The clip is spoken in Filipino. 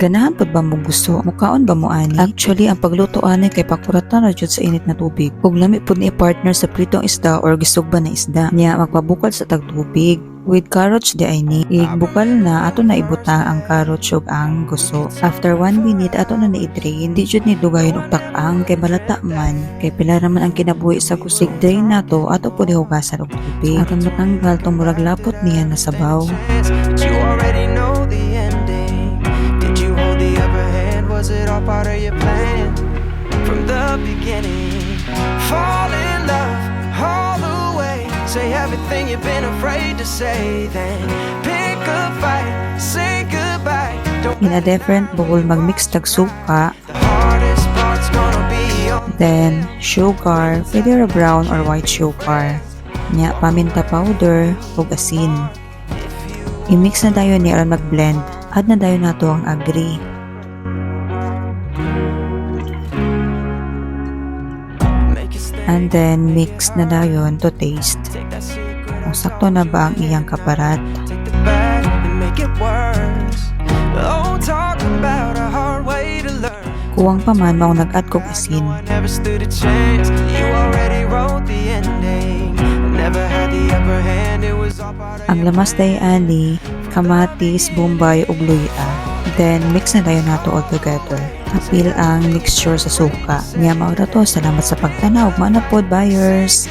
Ganahan pod ba mo gusto? Mukaon ba mo ani? Actually, ang pagluto ani kay pakuratan ra jud sa init na tubig. Ug lami pod ni partner sa pritong isda or gisugban na isda. Nya magpabukal sa tagtubig. With carrots di ay ni igbukal na ato na ibutang ang carrots ug ang guso. After 1 minute ato na i-drain. Di jud ni dugayon og tak-ang kay balata man. Kay pila raman ang kinabuhi sa kusig drain nato ato pud ihugasan og tubig. Aron matanggal tong murag lapot niya na sabaw. You already know the ending. Did you hold the upper hand? Was it all part of your plan? From the beginning, fall in love all the way. Say everything you've been afraid to say. Then pick a fight, say goodbye. In a different bowl, magmix tag suka, The hardest part's gonna be your then sugar, pwede ra brown or white sugar. Nya paminta powder ug asin. I-mix na tayo ni aron mag-blend. Add na tayo nato ang agri. make it stay. And then mix na dayon to taste. Take that secret, Kung sakto na ba ang iyang kaparat. take the bad and make it worse. Oh, talk about a hard way to learn. Kuwang pa man mao nag-add kog asin. I never stood a chance. You already wrote the ending. I never had the upper hand. It was all part of Ang lamas day ani, kamatis, bombay ug luya. Then mix na dayon nato all together. Apil ang mixture sa suka. Nya mao ra to. Salamat sa pagtanaw. Manapod buyers.